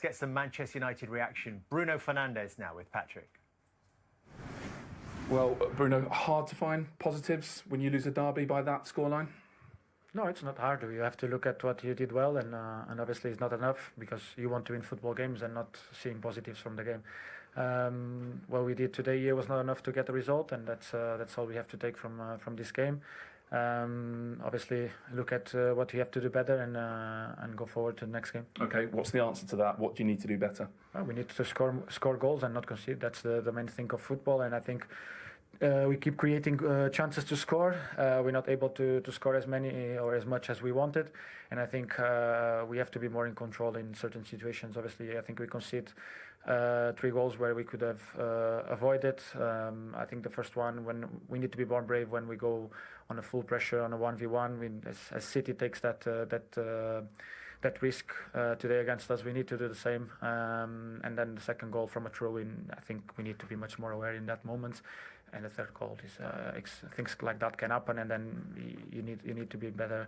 get some Manchester United reaction. Bruno Fernandes now with Patrick. Well, Bruno, hard to find positives when you lose a derby by that scoreline? No, it's not hard. You have to look at what you did well, and obviously it's not enough because you want to win football games and not seeing positives from the game. What we did today was not enough to get the result, and that's all we have to take from this game. Obviously, look at what you have to do better and go forward to the next game. Okay, what's the answer to that? What do you need to do better? Well, we need to score goals and not concede. That's the main thing of football, and I think we keep creating chances to score. We're not able to score as many or as much as we wanted, and I think we have to be more in control in certain situations. Obviously, I think we concede 3 goals where we could have avoided. I think the first one, when we need to be more brave when we go on a full pressure on a 1v1. As City takes that risk today against us, we need to do the same. And then the second goal from a throw-in, I think we need to be much more aware in that moment. And the third goal is things like that can happen, and then you need to be better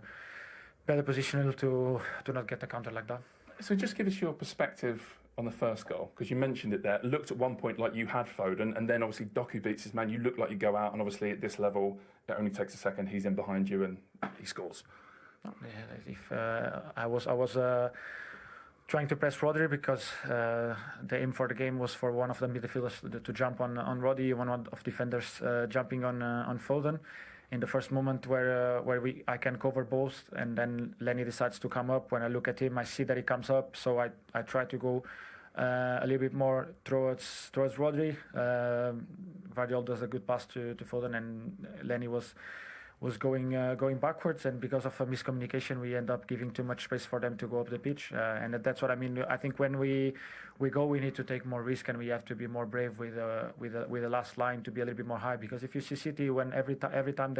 positional to not get a counter like that. So just give us your perspective on the first goal, because you mentioned it there. It looked at one point like you had Foden, and then obviously Doku beats his man. You look like you go out, and obviously at this level, it only takes a second. He's in behind you, and he scores. If I was trying to press Rodri because the aim for the game was for one of the midfielders to jump on Rodri, one of defenders jumping on Foden. In the first moment where I can cover both, and then Lenny decides to come up. When I look at him, I see that he comes up, so I try to go a little bit more towards Rodri. Guardiola does a good pass to Foden, and Lenny was going backwards, and because of a miscommunication, we end up giving too much space for them to go up the pitch, and that's what I mean. I think when we need to take more risk, and we have to be more brave with the last line to be a little bit more high. Because if you see City, when every time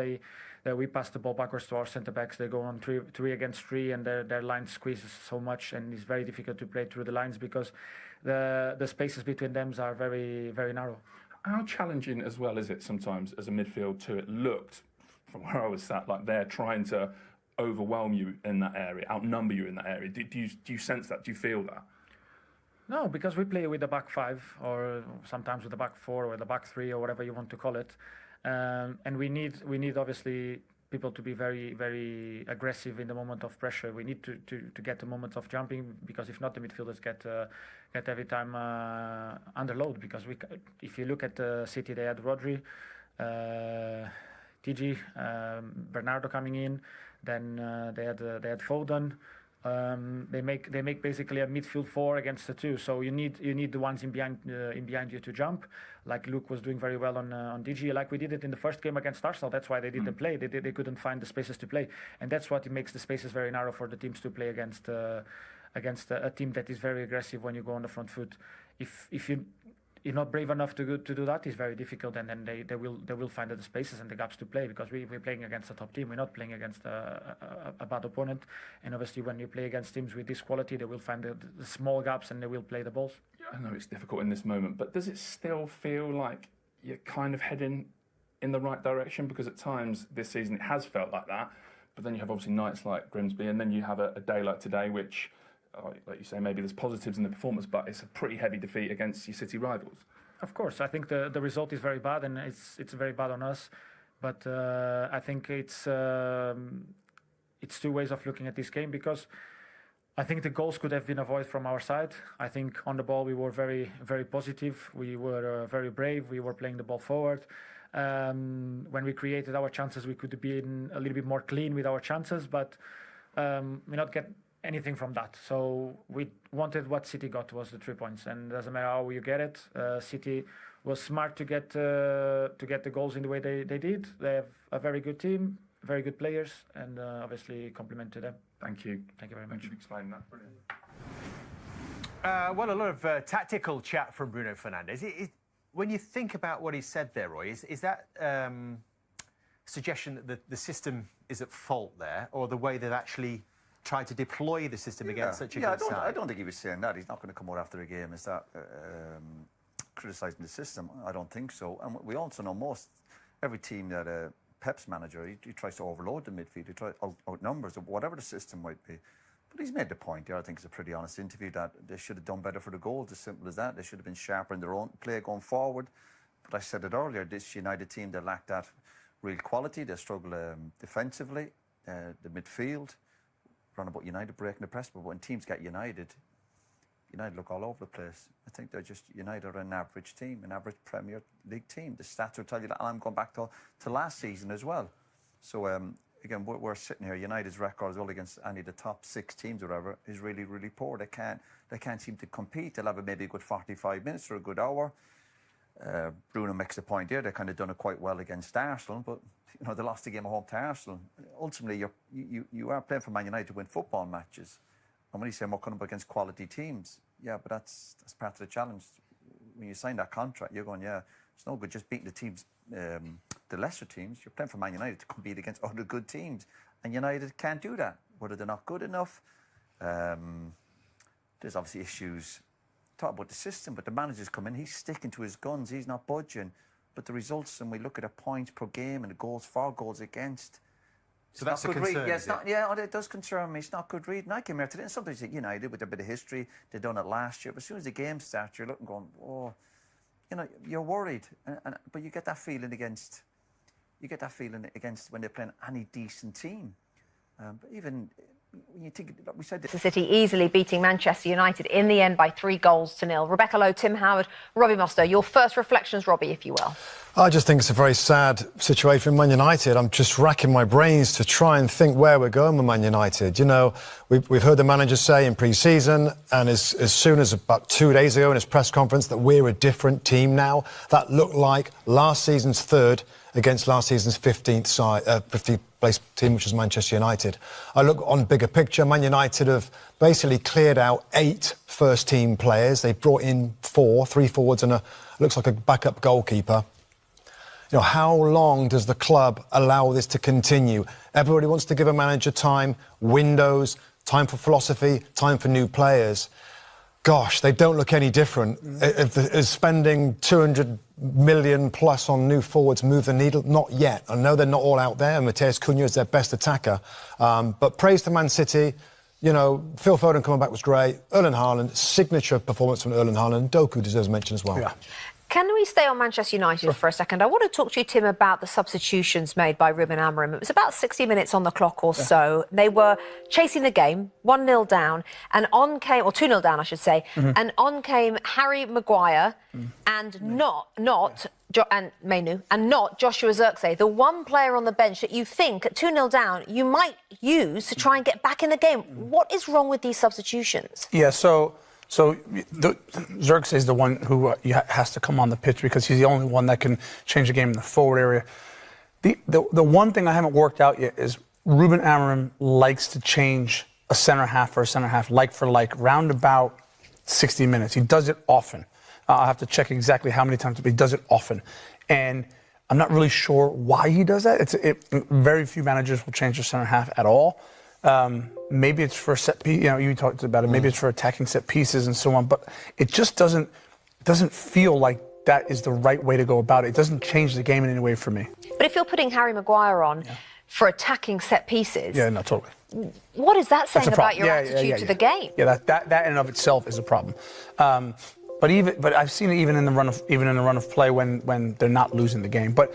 we pass the ball backwards to our centre backs, they go on 3 against 3, and their line squeezes so much, and it's very difficult to play through the lines because the spaces between them are very, very narrow. How challenging as well is it sometimes as a midfield too? It looked, from where I was sat, like they're trying to overwhelm you in that area, outnumber you in that area. Do you sense that? Do you feel that? No, because we play with the back 5, or sometimes with the back 4, or the back 3, or whatever you want to call it. And we need obviously people to be very, very aggressive in the moment of pressure. We need to get the moments of jumping, because if not, the midfielders get every time under load. Because if you look at City, they had Rodri, TG, Bernardo coming in, then they had Foden. They make basically a midfield 4 against the 2. So you need the ones in behind you to jump, like Luke was doing very well on DG, like we did it in the first game against Arsenal. That's why they didn't play. They couldn't find the spaces to play, and that's what makes the spaces very narrow for the teams to play against a team that is very aggressive when you go on the front foot. If you're not brave enough to do that, it's very difficult, and then they will find the spaces and the gaps to play, because we're playing against a top team. We're not playing against a bad opponent, and obviously when you play against teams with this quality, they will find the small gaps and they will play the balls. I know it's difficult in this moment, but does it still feel like you're kind of heading in the right direction? Because at times this season it has felt like that, but then you have obviously nights like Grimsby, and then you have a day like today, which, like you say, maybe there's positives in the performance, but it's a pretty heavy defeat against your City rivals. Of course, I think the result is very bad, and it's very bad on us. But I think it's 2 ways of looking at this game, because I think the goals could have been avoided from our side. I think on the ball we were very, very positive. We were very brave. We were playing the ball forward. When we created our chances, we could have been a little bit more clean with our chances, but we not get anything from that. So we wanted what City got, was the 3 points, and it doesn't matter how you get it. City was smart to get the goals in the way they did. They have a very good team, very good players, and obviously compliment to them. Thank you. Thank you very much. Thank you for explaining that. Brilliant. Well, a lot of tactical chat from Bruno Fernandes. When you think about what he said there, Roy, is that suggestion that the system is at fault there, or the way they've actually tried to deploy the system against such a good side? I don't think he was saying that. He's not going to come out after a game is that criticising the system. I don't think so. And we also know every team that Pep's manager, he tries to overload the midfield. He tries outnumbers, or whatever the system might be. But he's made the point there. I think it's a pretty honest interview that they should have done better for the goals. As simple as that. They should have been sharper in their own play going forward. But I said it earlier. This United team, they lack that real quality. They struggle defensively. The midfield, run about United breaking the press. But when teams get United look all over the place. I think they're just United are an average team, an average Premier League team. The stats will tell you that. And I'm going back to last season as well. So again, we're sitting here. United's record as well against any of the top 6 teams or whatever is really, really poor. They can't seem to compete. They'll have maybe a good 45 minutes or a good hour. Bruno makes the point here. They kind of done it quite well against Arsenal, but they lost the game at home to Arsenal. Ultimately, you are playing for Man United to win football matches. And when you say we're coming up against quality teams, yeah, but that's part of the challenge. When you sign that contract, you're going, yeah, it's no good just beating the teams, the lesser teams. You're playing for Man United to compete against other good teams, and United can't do that. Whether they're not good enough, there's obviously issues. Talk about the system, but the manager's come in. He's sticking to his guns. He's not budging. But the results, and we look at the points per game and the goals for, goals against. So that's a concern. Yeah, it does concern me. It's not good reading. I came here today, and sometimes United with a bit of history, they've done it last year. But as soon as the game starts, you're looking, going, oh, you're worried. But you get that feeling against when they're playing any decent team. But even when you think, like we said, City easily beating Manchester United in the end by 3-0. Rebecca Lowe, Tim Howard, Robbie Moster. Your first reflections, Robbie, if you will. I just think it's a very sad situation with Man United. I'm just racking my brains to try and think where we're going with Man United. We've heard the manager say in pre-season, and as soon as about 2 days ago in his press conference, that we're a different team now. That looked like last season's third against last season's 15th place team, which is Manchester United. I look on bigger picture. Man United have basically cleared out 8 first-team players. They've brought in 3 forwards and looks like a backup goalkeeper. How long does the club allow this to continue? Everybody wants to give a manager time, windows, time for philosophy, time for new players. Gosh, they don't look any different. Is spending 200 million plus on new forwards move the needle? Not yet. I know they're not all out there. Matheus Cunha is their best attacker. But praise to Man City. Phil Foden coming back was great. Erling Haaland, signature performance from Erling Haaland. Doku deserves mention as well. Yeah. Can we stay on Manchester United for a second? I want to talk to you, Tim, about the substitutions made by Ruben Amorim. It was about 60 minutes on the clock or so. They were chasing the game, 1-0 down, and on came, or 2-0 down, I should say, and on came Harry Maguire and not Mainu, and not Joshua Zirkzee, the one player on the bench that you think at 2-0 down you might use to try and get back in the game. What is wrong with these substitutions? Yeah, So Zirkzee is the one who has to come on the pitch because he's the only one that can change the game in the forward area. The one thing I haven't worked out yet is Ruben Amorim likes to change a centre half for a centre half, like for like, round about 60 minutes. He does it often. I'll have to check exactly how many times, but he does it often. And I'm not really sure why he does that. Very few managers will change their centre half at all. Maybe it's for set piece, you talked about it. Maybe it's for attacking set pieces and so on. But it just doesn't feel like that is the right way to go about it. It doesn't change the game in any way for me. But if you're putting Harry Maguire on for attacking set pieces, yeah, no, totally. What is that saying about your attitude to the game? Yeah, that in and of itself is a problem. But I've seen it even in the run of play when they're not losing the game. But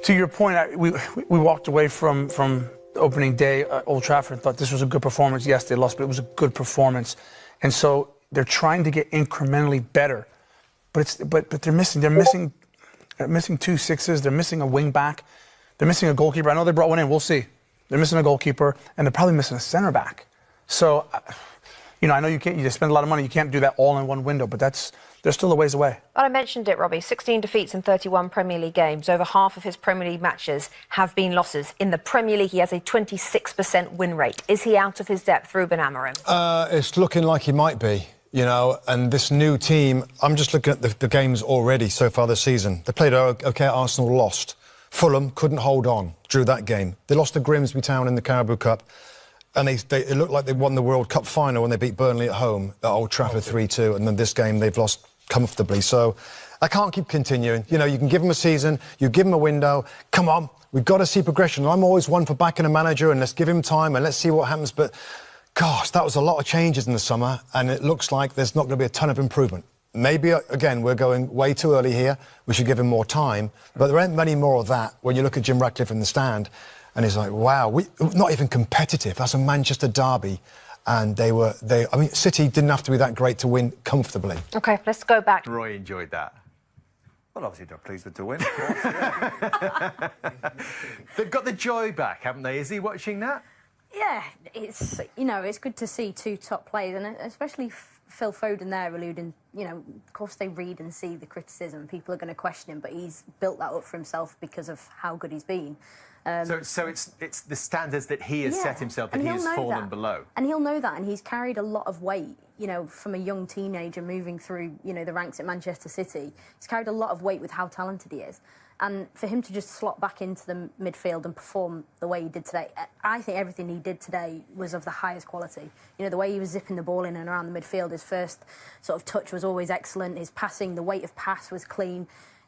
to your point, we walked away from opening day at Old Trafford and thought this was a good performance. Yes, they lost, but it was a good performance. And so they're trying to get incrementally better. But they're missing 2 sixes, they're missing a wing back, they're missing a goalkeeper. I know they brought one in, we'll see. They're missing a goalkeeper, and they're probably missing a centre back. So, I know you just spend a lot of money, you can't do that all in one window, but they're still a ways away. Well, I mentioned it, Robbie. 16 defeats in 31 Premier League games. Over half of his Premier League matches have been losses. In the Premier League, he has a 26% win rate. Is he out of his depth, Ruben Amorim? It's looking like he might be, and this new team, I'm just looking at the games already so far this season. They played okay, Arsenal lost. Fulham couldn't hold on, drew that game. They lost to Grimsby Town in the Carabao Cup. And it looked like they won the World Cup final when they beat Burnley at home at Old Trafford 3-2. And then this game, they've lost comfortably. So I can't keep continuing. You can give them a season, you give them a window. Come on, we've got to see progression. I'm always one for backing a manager and let's give him time and let's see what happens. But gosh, that was a lot of changes in the summer, and it looks like there's not going to be a ton of improvement. Maybe, again, we're going way too early here. We should give him more time. But there ain't many more of that when you look at Jim Ratcliffe in the stand, and he's like, wow, not even competitive. That's a Manchester derby. And I mean, City didn't have to be that great to win comfortably. OK, let's go back. Roy enjoyed that. Well, obviously they're pleased with the win. They've got the joy back, haven't they? Is he watching that? Yeah, it's it's good to see two top players, and especially Phil Foden there alluding, of course they read and see the criticism. People are going to question him, but he's built that up for himself because of how good he's been. So it's the standards that he has set himself that he has fallen below. And he'll know that, and he's carried a lot of weight, from a young teenager moving through, the ranks at Manchester City. He's carried a lot of weight with how talented he is. And for him to just slot back into the midfield and perform the way he did today, I think everything he did today was of the highest quality. The way he was zipping the ball in and around the midfield, his first sort of touch was always excellent. His passing, the weight of pass was clean.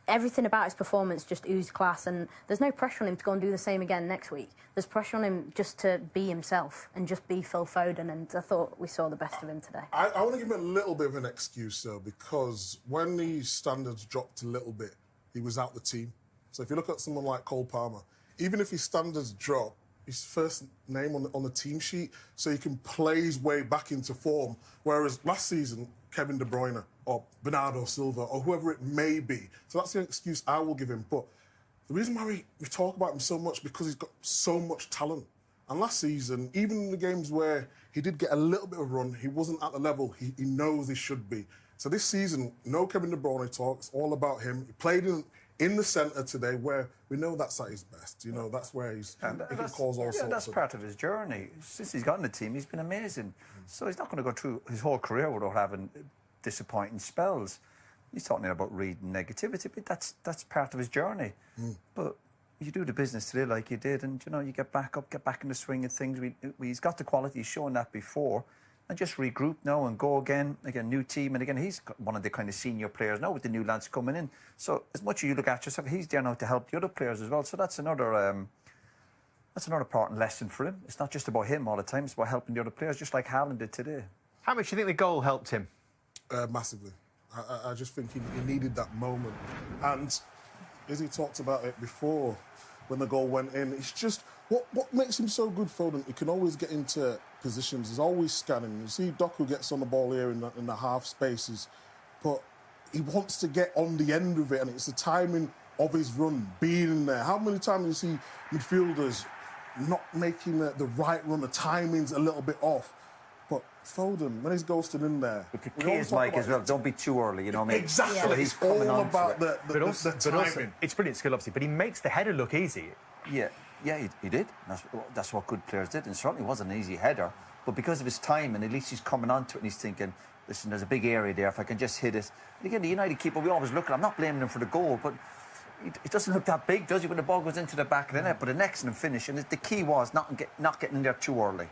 Everything about his performance just oozed class, and there's no pressure on him to go and do the same again next week. There's pressure on him just to be himself and just be Phil Foden, and I thought we saw the best of him today. I want to give him a little bit of an excuse, though, because when the standards dropped a little bit, he was out the team. So if you look at someone like Cole Palmer, even if his standards drop, his first name on the team sheet, so he can play his way back into form. Whereas last season, Kevin De Bruyne or Bernardo Silva or whoever it may be. So that's the excuse I will give him. But the reason why we talk about him so much, because he's got so much talent. And last season, even in the games where he did get a little bit of run, he wasn't at the level he knows he should be. So this season, no Kevin De Bruyne talk. It's all about him. He played in the centre today, where we know that's at his best. That's where he can cause all sorts. That's part of his journey. Since he's got in the team, he's been amazing. So he's not going to go through his whole career without having disappointing spells. He's talking about reading negativity, but that's part of his journey. But you do the business today like you did, and you get back up, get back in the swing of things. He's got the quality, he's shown that before. And just regroup now and go again, new team. And again, he's one of the kind of senior players now with the new lads coming in. So as much as you look after yourself, he's there now to help the other players as well. So that's another important lesson for him. It's not just about him all the time, it's about helping the other players, just like Haaland did today. How much do you think the goal helped him? Massively. I just think he needed that moment. And as he talked about it before, when the goal went in, it's just what makes him so good, Foden. He can always get into positions. He's always scanning. You see Doku gets on the ball here in the half spaces, but he wants to get on the end of it, and it's the timing of his run, being in there. How many times do you see midfielders not making the right run, the timing's a little bit off? But Foden, when he's ghosted in there... But the key is, Mike, as well, don't be too early, you know what I mean? Exactly. So he's coming all on about to it. the timing. Also, it's brilliant skill, obviously, but he makes the header look easy. Yeah, he did. That's what good players did. And certainly wasn't an easy header. But because of his time, and at least he's coming onto it and he's thinking, listen, there's a big area there, if I can just hit it. And again, the United keeper, we always look at him. I'm not blaming him for the goal, but it doesn't look that big, does he, when the ball goes into the back of the net? But an excellent finish. And the key was not getting in there too early.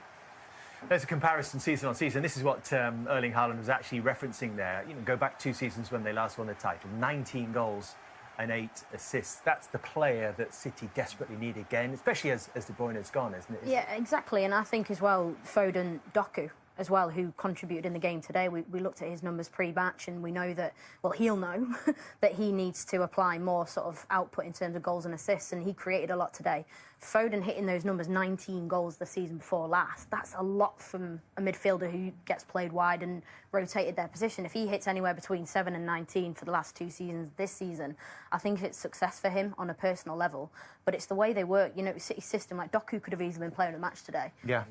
There's a comparison season on season. This is what Erling Haaland was actually referencing there. Go back 2 seasons when they last won the title. 19 goals and 8 assists. That's the player that City desperately need again, especially as De Bruyne has gone, isn't it? Yeah, exactly. And I think as well, Foden, Doku as well, who contributed in the game today. We looked at his numbers pre-match, and we know that, well, he'll know that he needs to apply more sort of output in terms of goals and assists, and he created a lot today. Foden hitting those numbers, 19 goals the season before last, that's a lot from a midfielder who gets played wide and rotated their position. If he hits anywhere between 7 and 19 for the last 2 seasons this season, I think it's success for him on a personal level. But it's the way they work. City's system, like Doku could have easily been playing a match today. Yeah.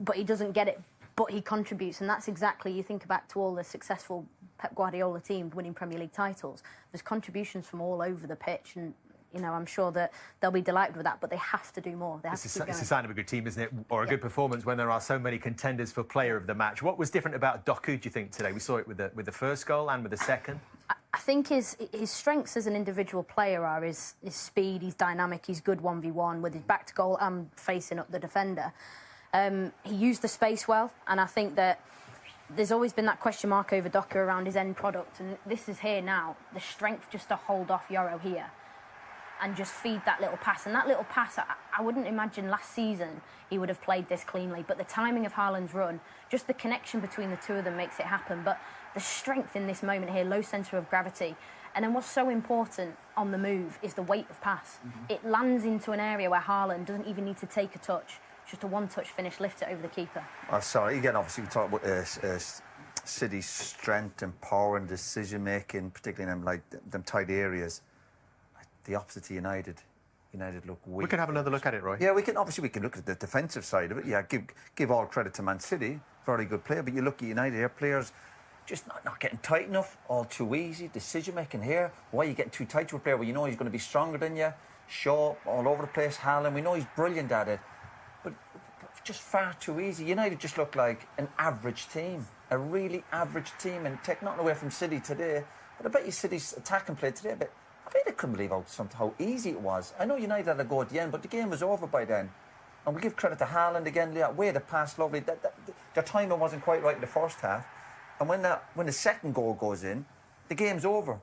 But he doesn't get it. But he contributes, and that's exactly, you think back to all the successful Pep Guardiola teams winning Premier League titles, there's contributions from all over the pitch, and I'm sure that they'll be delighted with that, but they have to do more. They have to keep going. It's a sign of a good team, isn't it? Or a good performance when there are so many contenders for player of the match. What was different about Doku, do you think, today? We saw it with the first goal and with the second. I think his strengths as an individual player are his speed, he's dynamic, he's good 1v1 with his back to goal and facing up the defender. He used the space well, and I think that there's always been that question mark over Doku around his end product, and this is here now. The strength just to hold off Yoro here. and just feed that little pass. And that little pass, I wouldn't imagine last season he would have played this cleanly. But the timing of Haaland's run, just the connection between the two of them makes it happen. But the strength in this moment here, low centre of gravity. And then what's so important on the move is the weight of pass. It lands into an area where Haaland doesn't even need to take a touch. Just a one-touch finish, lift it over the keeper. Oh, sorry, again, obviously we talk about City's strength and power and decision-making, particularly in them tight areas. The opposite to United. United look weak. We can have another look at it, Roy. Yeah, we can look at the defensive side of it. Yeah, give all credit to Man City, very good player. But you look at United here, players just not getting tight enough, all too easy. Decision-making here. Why are you getting too tight to a player when you know he's going to be stronger than you? Shaw, all over the place. Haaland, we know he's brilliant at it. But just far too easy. United just look like an average team. A really average team. And take nothing away from City today. But I bet you City's attacking play today, but I bet they couldn't believe how easy it was. I know United had a go at the end, but the game was over by then. And we give credit to Haaland again. Way the pass, lovely. Their timing wasn't quite right in the first half. And when the second goal goes in, the game's over.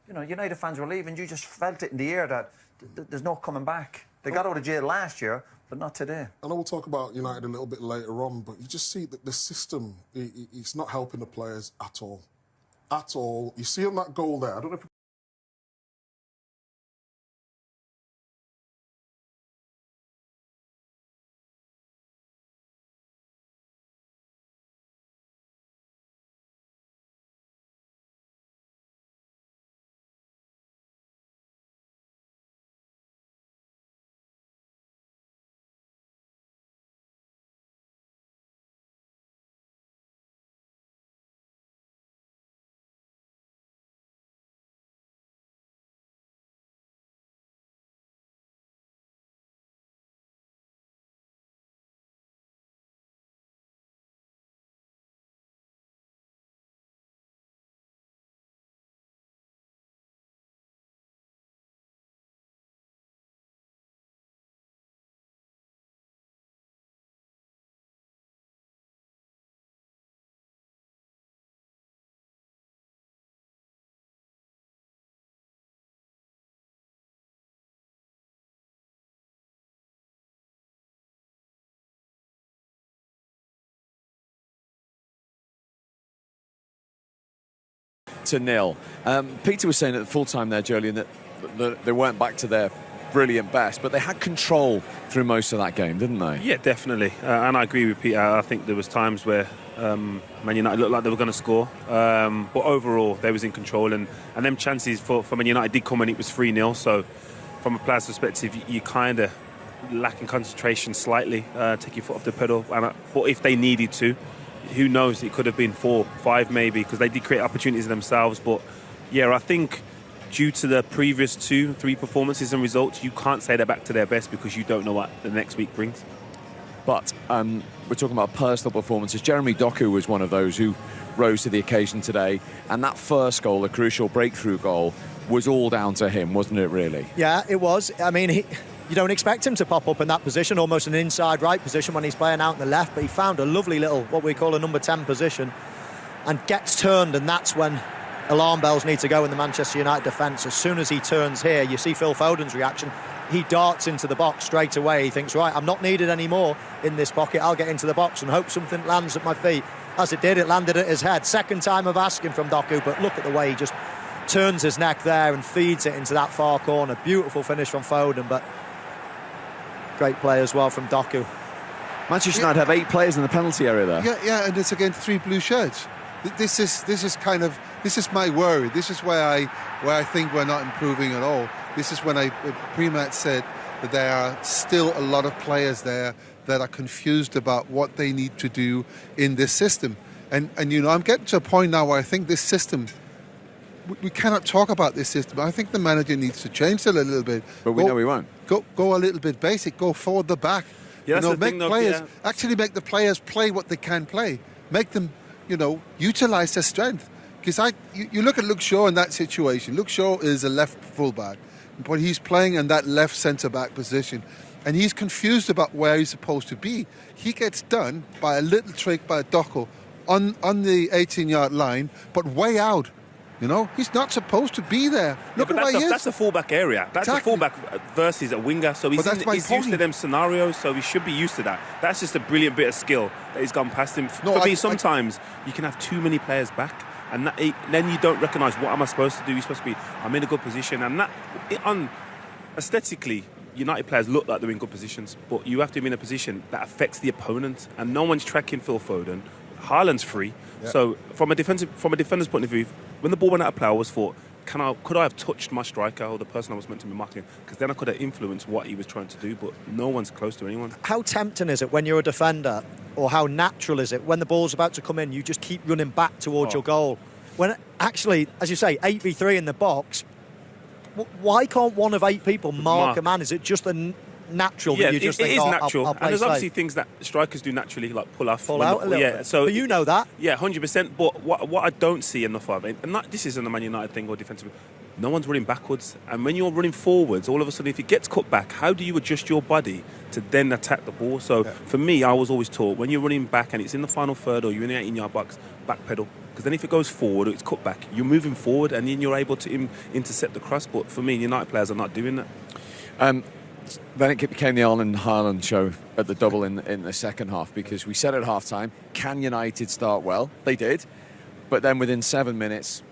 You know, United fans were leaving. You just felt it in the air that there's no coming back. They got out of jail last year, but not today. I know we'll talk about United a little bit later on, but you just see that the system, it's not helping the players at all. At all. You see on that goal there, I don't know if... to nil. Peter was saying at the full time there, Jolien, that they weren't back to their brilliant best, but they had control through most of that game, didn't they? Yeah, definitely. And I agree with Peter. I think there was times where Man United looked like they were going to score, but overall they was in control, and them chances for Man United did come when it was 3-0. So from a player's perspective, you kind of lacking concentration slightly, take your foot off the pedal. But if they needed to, who knows, it could have been 4-5 maybe, because they did create opportunities themselves. But yeah, I think due to the previous 2-3 performances and results, you can't say they're back to their best because you don't know what the next week brings. But we're talking about personal performances. Jeremy Doku was one of those who rose to the occasion today, and that first goal, the crucial breakthrough goal, was all down to him, wasn't it, really? Yeah, it was. I mean, you don't expect him to pop up in that position, almost an inside right position when he's playing out in the left, but he found a lovely little, what we call a number 10 position, and gets turned, and that's when alarm bells need to go in the Manchester United defence. As soon as he turns here, you see Phil Foden's reaction. He darts into the box straight away. He thinks, right, I'm not needed anymore in this pocket. I'll get into the box and hope something lands at my feet. As it did, it landed at his head. Second time of asking from Doku, but look at the way he just turns his neck there and feeds it into that far corner. Beautiful finish from Foden, but great play as well from Doku. Manchester United have 8 players in the penalty area there. Yeah, and it's against 3 blue shirts. This is my worry. This is where I think we're not improving at all. This is when pre-match said that there are still a lot of players there that are confused about what they need to do in this system. And you know, I'm getting to a point now where I think this system, we cannot talk about this system. I think the manager needs to change it a little bit. But we know we won't. Go a little bit basic. Go forward the back. Yeah, Actually make the players play what they can play. Make them, utilise their strength. Because you look at Luke Shaw in that situation. Luke Shaw is a left fullback, but he's playing in that left centre-back position. And he's confused about where he's supposed to be. He gets done by a little trick by Doku on the 18-yard line, but way out. You know, he's not supposed to be there. Look at where he is. That's a fullback area. That's a fullback versus a winger. So he's used to them scenarios, so he should be used to that. That's just a brilliant bit of skill that he's gone past him. For me, sometimes you can have too many players back, and then you don't recognise what am I supposed to do. You're supposed to be, I'm in a good position. And aesthetically, United players look like they're in good positions, but you have to be in a position that affects the opponent, and no one's tracking Phil Foden. Haaland's free. Yeah. So from a defender's point of view, when the ball went out of play, I always thought, could I have touched my striker or the person I was meant to be marking? Because then I could have influenced what he was trying to do, but no one's close to anyone. How tempting is it when you're a defender, or how natural is it when the ball's about to come in, you just keep running back towards your goal? When actually, as you say, 8v3 in the box, why can't one of 8 people mark a man? Is it just natural that you just think, it is natural. I'll and there's obviously things that strikers do naturally, like pull out a little bit. So, but you know that. Yeah, 100%. But what I don't see enough of, and this isn't a Man United thing or defensive, no one's running backwards. And when you're running forwards, all of a sudden, if it gets cut back, how do you adjust your body to then attack the ball? So for me, I was always taught, when you're running back and it's in the final third or you're in the 18-yard box, back pedal. Because then if it goes forward or it's cut back, you're moving forward and then you're able to intercept the cross. But for me, United players are not doing that. Then it became the Haaland show at the double in the second half, because we said at half-time, can United start well? They did. But then within 7 minutes,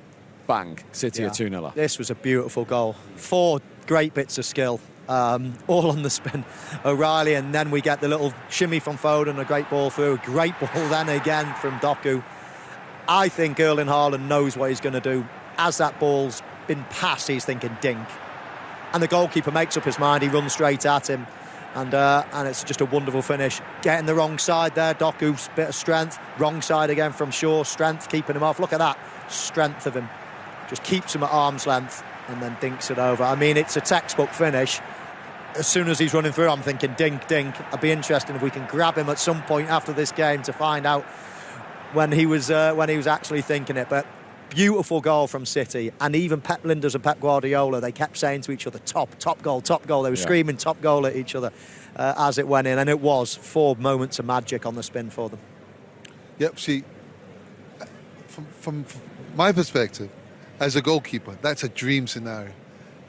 bang, City are 2-0 up. This was a beautiful goal. 4 great bits of skill, all on the spin. O'Reilly, and then we get the little shimmy from Foden, a great ball through, a great ball then again from Doku. I think Erling Haaland knows what he's going to do. As that ball's been passed, he's thinking dink. And the goalkeeper makes up his mind, he runs straight at him. And it's just a wonderful finish. Getting the wrong side there, Doku's bit of strength. Wrong side again from Shaw, strength, keeping him off. Look at that, strength of him. Just keeps him at arm's length and then dinks it over. I mean, it's a textbook finish. As soon as he's running through, I'm thinking dink, dink. I'd be interested if we can grab him at some point after this game to find out when he was actually thinking it. But beautiful goal from City, and even Pep Linders and Pep Guardiola, they kept saying to each other, top goal. They were screaming top goal at each other as it went in, and it was 4 moments of magic on the spin for them. Yep, see, from my perspective, as a goalkeeper, that's a dream scenario.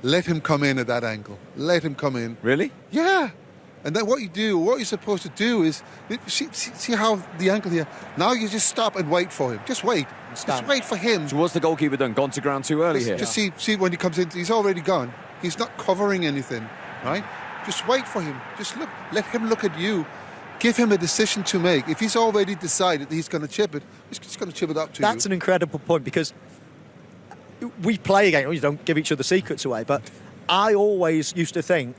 Let him come in at that angle. Let him come in. Really? Yeah. And then what you're supposed to do is, see how the angle here, now you just stop and wait for him. Just wait. Just wait for him. So what's the goalkeeper done? Gone to ground too early here? Just see when he comes in, he's already gone. He's not covering anything, right? Just wait for him. Just look. Let him look at you. Give him a decision to make. If he's already decided that he's going to chip it, he's just going to chip it up to you. That's an incredible point, because we play again. You don't give each other secrets away, but I always used to think,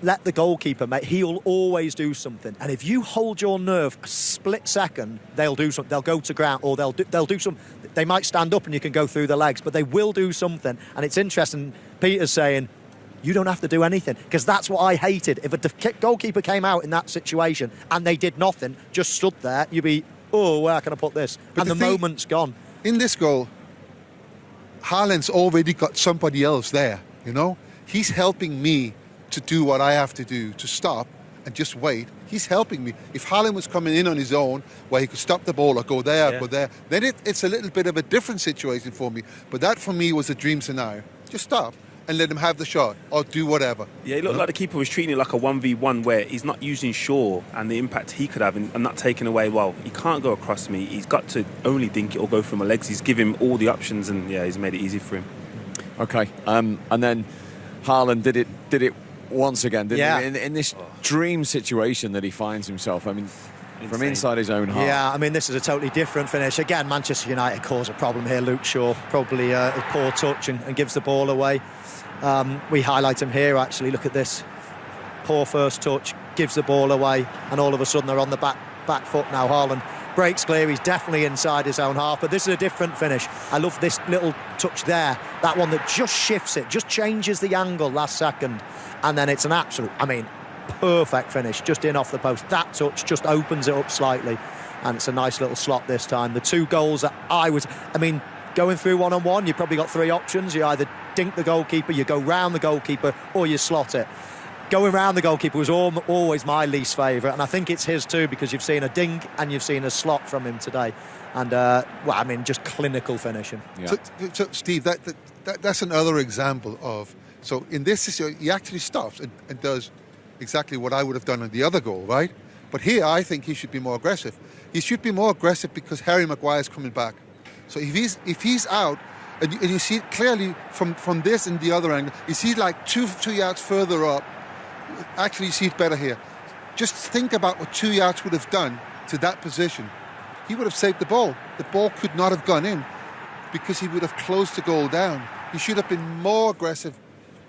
let the goalkeeper, mate, he'll always do something. And if you hold your nerve a split second, they'll do something. They'll go to ground, or they'll do something. They might stand up and you can go through the legs, but they will do something. And it's interesting, Peter's saying, you don't have to do anything, because that's what I hated. If a goalkeeper came out in that situation and they did nothing, just stood there, you'd be, oh, where can I put this? But and the moment's gone. In this goal, Haaland's already got somebody else there, you know? He's helping me to do what I have to do, to stop and just wait. He's helping me. If Haaland was coming in on his own, where he could stop the ball or go there, go there, then it's a little bit of a different situation for me. But that, for me, was a dream scenario. Just stop and let him have the shot or do whatever. Yeah, it looked like the keeper was treating it like a 1v1, where he's not using Shaw and the impact he could have and not taking away, well, he can't go across me. He's got to only dink it or go through my legs. He's given him all the options, and, he's made it easy for him. OK. And then Haaland did it once again, didn't he? In this dream situation that he finds himself. I mean, from inside his own half. Yeah, I mean, this is a totally different finish. Again, Manchester United cause a problem here. Luke Shaw, probably a poor touch and gives the ball away. We highlight him here, actually. Look at this. Poor first touch, gives the ball away, and all of a sudden they're on the back foot now. Haaland breaks clear. He's definitely inside his own half, but this is a different finish. I love this little touch there. That one that just shifts it, just changes the angle last second. And then it's an absolute, perfect finish, just in off the post. That touch just opens it up slightly, and it's a nice little slot this time. The 2 goals that going through one-on-one, you've probably got 3 options. You either dink the goalkeeper, you go round the goalkeeper, or you slot it. going round the goalkeeper was always my least favourite, and I think it's his too, because you've seen a ding and you've seen a slot from him today. And, just clinical finishing. Yeah. So Steve, that's another example of... So in this situation, he actually stops and does exactly what I would have done on the other goal, right? But here, I think he should be more aggressive. He should be more aggressive because Harry Maguire's coming back. So if he's out, and you see it clearly from this and the other angle, you see like two yards further up. Actually, you see it better here. Just think about what 2 yards would have done to that position. He would have saved the ball. The ball could not have gone in because he would have closed the goal down. He should have been more aggressive.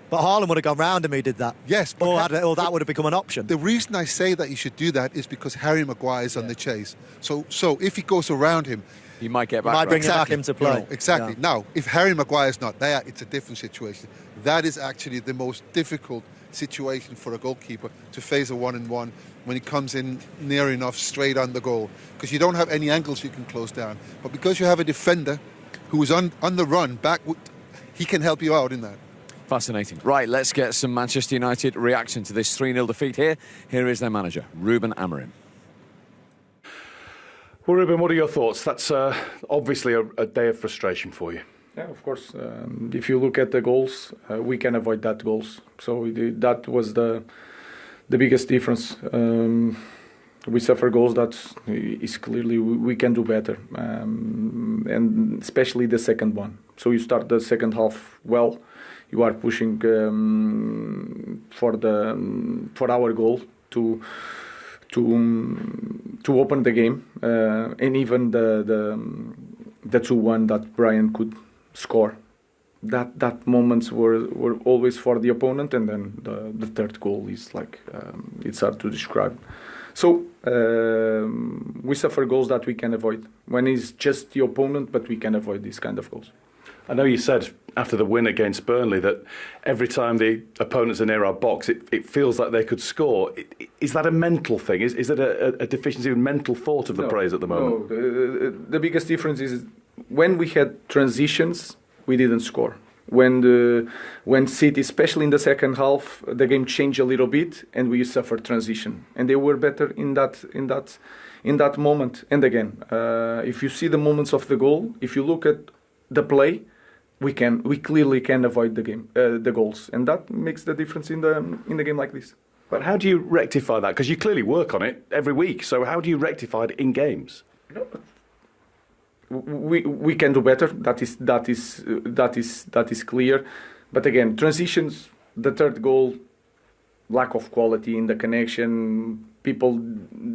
But Haaland would have gone round him, he did that. Yes. But or that would have become an option. The reason I say that he should do that is because Harry Maguire is on the chase. So if he goes around him... He might get back. Might bring him back into play. Exactly. Yeah. Now, if Harry Maguire is not there, it's a different situation. That is actually the most difficult situation for a goalkeeper, to face a 1-on-1 when he comes in near enough straight on the goal, because you don't have any angles you can close down. But because you have a defender who is on the run back, he can help you out in that. Fascinating. Right, let's get some Manchester United reaction to this 3-0 defeat here. Here is their manager, Ruben Amorim. Well, Ruben, what are your thoughts? That's obviously a day of frustration for you. Yeah, of course. If you look at the goals, we can avoid that goals. So that was the biggest difference. We suffer goals that is clearly we can do better, and especially the second one. So you start the second half well. You are pushing for our goal to open the game, and even the 2-1 that Brian could score. That moments were always for the opponent, and then the third goal is like it's hard to describe. So we suffer goals that we can avoid when it's just the opponent, but we can avoid these kind of goals. I know you said after the win against Burnley that every time the opponents are near our box, it feels like they could score. Is that a mental thing? Is it a deficiency in mental thought of the players at the moment? No, the biggest difference is when we had transitions, we didn't score. When City, especially in the second half, the game changed a little bit and we suffered transition, and they were better in that moment. And again, if you see the moments of the goal, if you look at the play, we clearly can avoid the goals, and that makes the difference in the game like this. But how do you rectify that? Because you clearly work on it every week. So how do you rectify it in games? We can do better. That is clear. But again, transitions, the third goal, lack of quality in the connection. People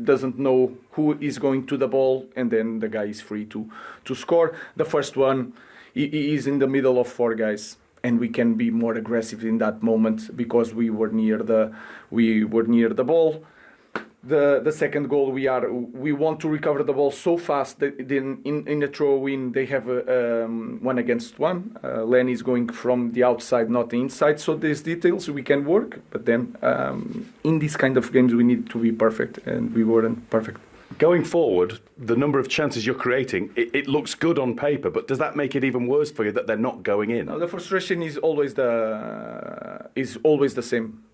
doesn't know who is going to the ball, and then the guy is free to score. The first one, he is in the middle of four guys, and we can be more aggressive in that moment because we were near the ball. The second goal, we want to recover the ball so fast that in a throw-in they have a 1-against-1. Lenny is going from the outside, not the inside. So these details we can work, but then in these kind of games we need to be perfect, and we weren't perfect. Going forward, the number of chances you're creating, it looks good on paper, but does that make it even worse for you that they're not going in? No, the frustration is always the same.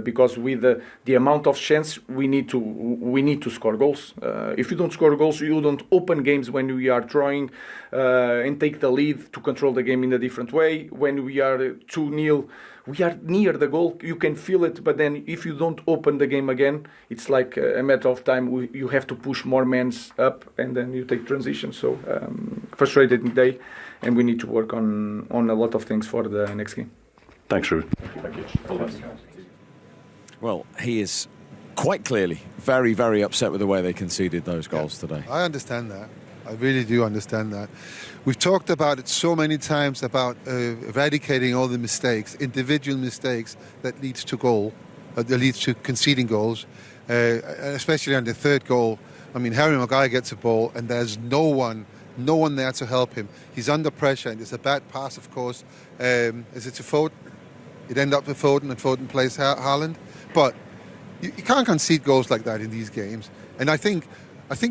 Because with the amount of chance we need to score goals. If you don't score goals, you don't open games when we are trying and take the lead to control the game in a different way. When we are 2-0, we are near the goal. You can feel it, but then if you don't open the game again, it's like a matter of time. You have to push more men up, and then you take transition. So frustrating day, and we need to work on a lot of things for the next game. Thanks, Ruben. Thank you. Well, he is quite clearly very, very upset with the way they conceded those goals today. I understand that. I really do understand that. We've talked about it so many times about eradicating all the mistakes, individual mistakes that leads to goal, that leads to conceding goals, especially on the third goal. I mean, Harry Maguire gets a ball and there's no one there to help him. He's under pressure, and it's a bad pass, of course. Is it to Foden? It ended up with Foden, and Foden plays Haaland. But you can't concede goals like that in these games. And I think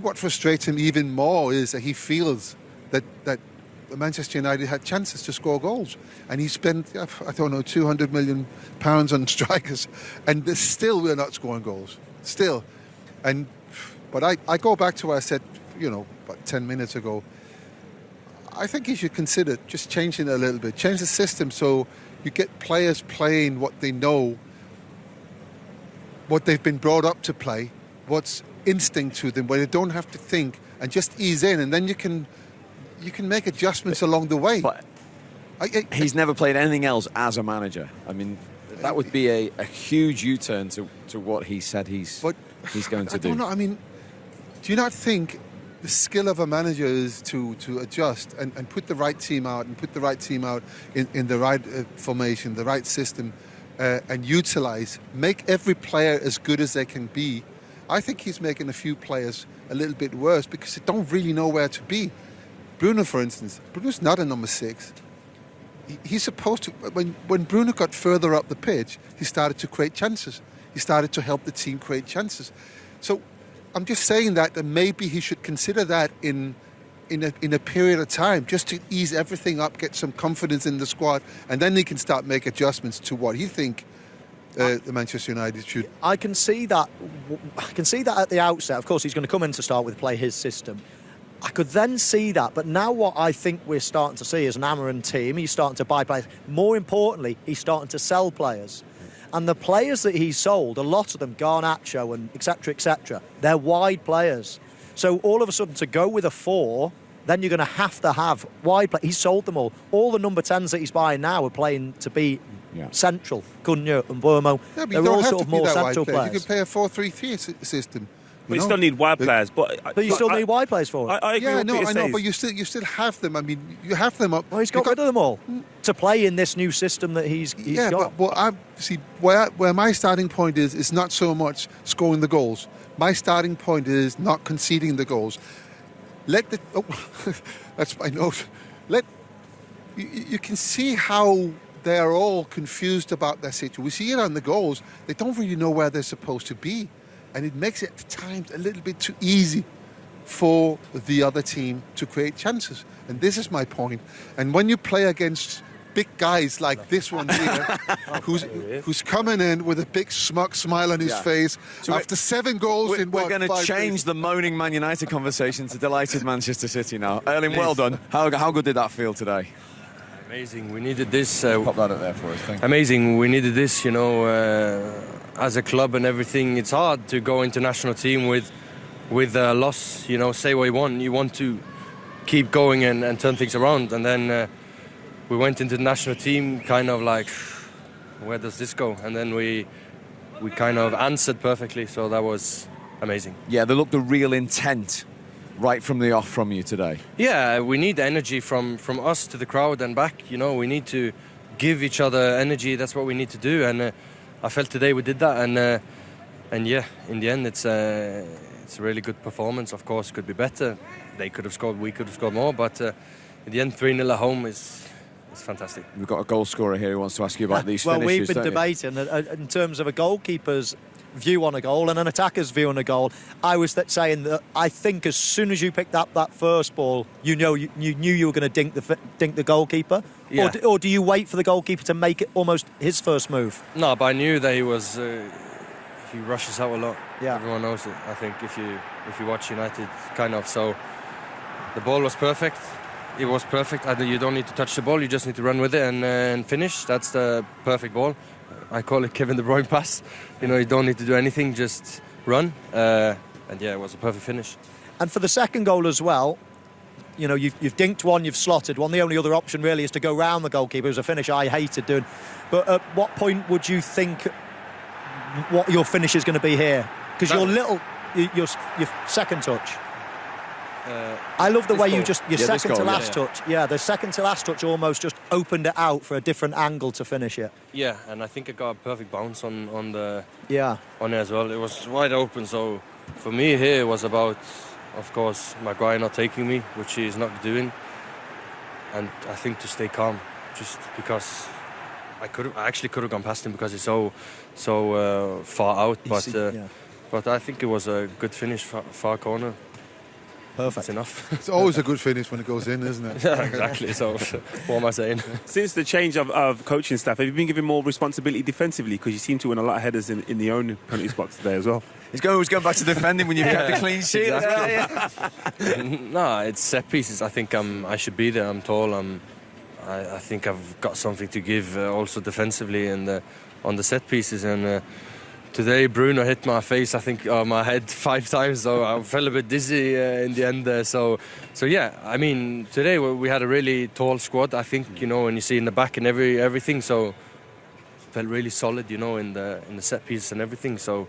what frustrates him even more is that he feels that Manchester United had chances to score goals, and he spent, I don't know, £200 million on strikers, and still we're not scoring goals. Still. But I go back to what I said, about 10 minutes ago. I think you should consider just changing it a little bit. Change the system so you get players playing what they know, what they've been brought up to play, what's instinct to them, where they don't have to think and just ease in, and then you can make adjustments along the way. But he's never played anything else as a manager. I mean, that would be a huge U-turn to what he said he's going to do. I don't know. I mean, do you not think the skill of a manager is to adjust and put the right team out and put the right team out in the right formation, the right system, and utilise, make every player as good as they can be? I think he's making a few players a little bit worse because they don't really know where to be. Bruno, for instance, Bruno's not a number 6. He's supposed to... When Bruno got further up the pitch, he started to create chances. He started to help the team create chances. So I'm just saying that maybe he should consider that in a period of time, just to ease everything up, get some confidence in the squad, and then he can start make adjustments to what he think the Manchester United should. I can see that at the outset. Of course, he's going to come in to start with, play his system. I could then see that, but now what I think we're starting to see is an Amarin team. He's starting to buy players. More importantly, he's starting to sell players. And the players that he sold, a lot of them, Garnacho and etc., they're wide players. So all of a sudden, to go with a 4, then you're going to have wide players. He sold them all. All the number 10s that he's buying now are playing to be central. Cunha and Buemo. Yeah, they're all sort of more central players. You can play a 4-3-3 system. But you still need wide players. But you still need wide players for it. I agree with Peter I know, says. but you still have them. I mean, you have them up. Well, he's got rid of them all to play in this new system that he's got. But I see where my starting point is not so much scoring the goals. My starting point is not conceding the goals. That's my note. You can see how they are all confused about their situation. We see it on the goals. They don't really know where they're supposed to be. And it makes it at times a little bit too easy for the other team to create chances. And this is my point. And when you play against big guys like this one here, who's coming in with a big smile on his face, so after 7 goals in we're going to change the moaning Man United conversation to delighted Manchester City now. Erling, well done. How good did that feel today? Amazing. We needed this. Pop that up there for us. Thank you. Amazing. We needed this, as a club and everything. It's hard to go into national team with a loss, say what you want. You want to keep going and turn things around. And then we went into the national team kind of like, where does this go? And then we kind of answered perfectly. So that was amazing. Yeah, there looked the real intent right from the off from you today. Yeah, we need energy from us to the crowd and back. We need to give each other energy. That's what we need to do. And I felt today we did that, and yeah, in the end it's a really good performance. Of course, it could be better. They could have scored, we could have scored more, but in the end, 3-0 at home is fantastic. We've got a goal scorer here who wants to ask you about these well, finishes. Well, we've been debating in terms of a goalkeeper's view on a goal and an attacker's view on a goal. I was saying that I think as soon as you picked up that first ball, you knew you were going to dink the goalkeeper. Yeah. Or do you wait for the goalkeeper to make it almost his first move? No, but I knew that he was. He rushes out a lot. Yeah, everyone knows it. I think if you watch United, kind of. So the ball was perfect. It was perfect. You don't need to touch the ball. You just need to run with it and finish. That's the perfect ball. I call it Kevin De Bruyne pass. You don't need to do anything. Just run. And yeah, it was a perfect finish. And for the second goal as well. You've dinked one, you've slotted one. The only other option really is to go round the goalkeeper. It was a finish I hated doing. But at what point would you think what your finish is going to be here? Because your second touch. I love the way you your second to last touch. Yeah, the second to last touch almost just opened it out for a different angle to finish it. Yeah, and I think I got a perfect bounce on it as well. It was wide open, so for me here it was about, of course, Maguire not taking me, which he is not doing, and I think to stay calm, just because I actually could have gone past him because he's so far out. But I think it was a good finish, far corner. Perfect. That's enough. It's always a good finish when it goes in, isn't it? Yeah, exactly. So, what am I saying? Since the change of coaching staff, have you been given more responsibility defensively? Because you seem to win a lot of headers in the own penalties box today as well. He's always going back to defending when you've got the clean sheet. Exactly. No, it's set pieces. I think I should be there. I'm tall. I think I've got something to give also defensively and on the set pieces. And today Bruno hit my face, I think, my head 5 times, so I felt a bit dizzy in the end. So yeah, I mean, today we had a really tall squad, I think, you know, and you see in the back and everything, so felt really solid, you know, in the set pieces and everything, so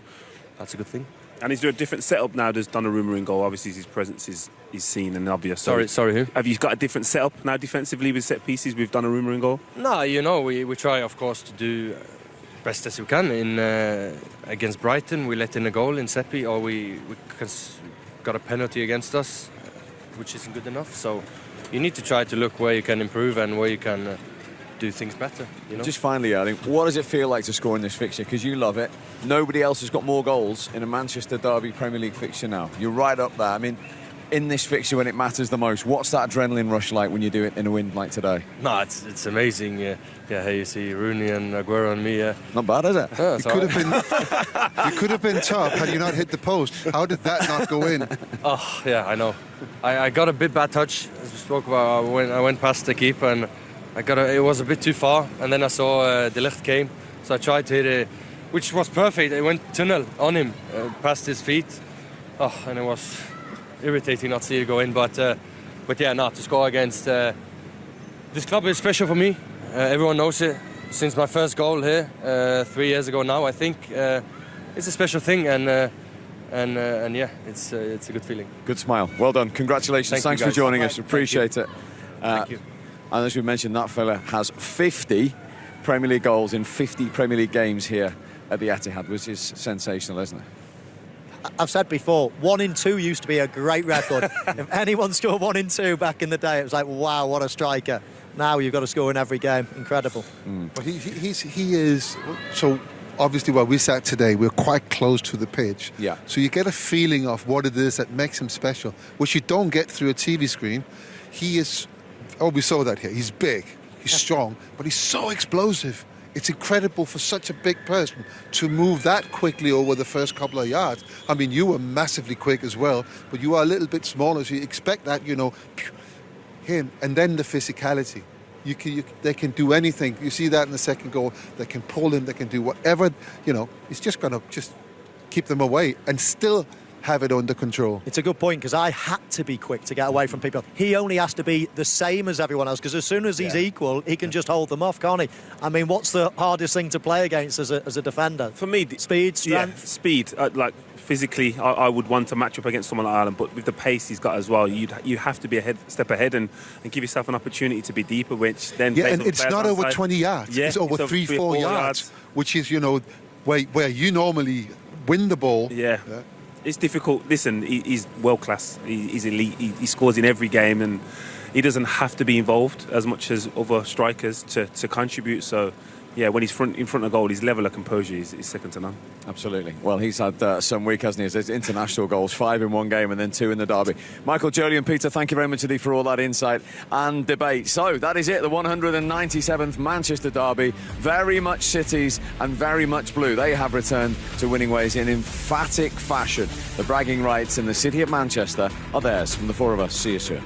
that's a good thing. And is there a different setup now? There's Donnarumma in goal. Obviously, his presence is seen and obvious. Sorry, who? Have you got a different setup now defensively with set pieces with Donnarumma in goal? No, you know, we try, of course, to do best as we can. Against Brighton, we let in a goal in set piece, or we got a penalty against us, which isn't good enough. So you need to try to look where you can improve and where you can do things better. You know? Just finally, I think, what does it feel like to score in this fixture? Because you love it. Nobody else has got more goals in a Manchester Derby Premier League fixture now. You're right up there. I mean, in this fixture when it matters the most, what's that adrenaline rush like when you do it in a win like today? No, it's amazing. Yeah, here you see Rooney and Aguero and me. Not bad, is it? Yeah, you could have been top had you not hit the post. How did that not go in? Oh, yeah, I know. I got a bit bad touch, as we spoke about. I went past the keeper and it was a bit too far, and then I saw De Ligt came, so I tried to hit it, which was perfect. It went tunnel on him, past his feet. Oh, and it was irritating not to see it go in, but yeah, to score against this club is special for me. Everyone knows it. Since my first goal here 3 years ago now, I think it's a special thing, and yeah, it's a good feeling. Good smile. Well done. Congratulations. Thanks for joining us. Appreciate it. Thank you. And as we mentioned, that fella has 50 Premier League goals in 50 Premier League games here at the Etihad, which is sensational, isn't it? I've said before, 1 in 2 used to be a great record. If anyone scored 1 in 2 back in the day, it was like, wow, what a striker. Now you've got to score in every game. Incredible. But he is... So, obviously, where we sat today, we're quite close to the pitch. Yeah. So you get a feeling of what it is that makes him special, which you don't get through a TV screen. He is... Oh, we saw that here. He's big, he's strong, but he's so explosive. It's incredible for such a big person to move that quickly over the first couple of yards. I mean, you were massively quick as well, but you are a little bit smaller, so you expect that, you know, him. And then the physicality. They can do anything. You see that in the second goal. They can pull him, they can do whatever, you know. He's just going to just keep them away and still have it under control. It's a good point, because I had to be quick to get away from people. He only has to be the same as everyone else, because as soon as he's equal, he can just hold them off, can't he? I mean, what's the hardest thing to play against as a defender? For me, speed, strength? Yeah, speed. Like physically, I would want to match up against someone like Haaland, but with the pace he's got as well, you have to be a step ahead and give yourself an opportunity to be deeper, which then... Yeah, and it's not over 20 yards. Yeah, it's over 3-4 yards, which is, you know, where you normally win the ball. Yeah. It's difficult. Listen, he's world class. He's elite. He scores in every game, and he doesn't have to be involved as much as other strikers to contribute. So, yeah, when he's in front of goal, his level of composure is second to none. Absolutely. Well, he's had some week, hasn't he? His international goals, 5 in one game and then 2 in the derby. Michael, Jolie and Peter, thank you very much indeed for all that insight and debate. So that is it, the 197th Manchester derby. Very much Cities and very much blue. They have returned to winning ways in emphatic fashion. The bragging rights in the city of Manchester are theirs. From the four of us, see you soon.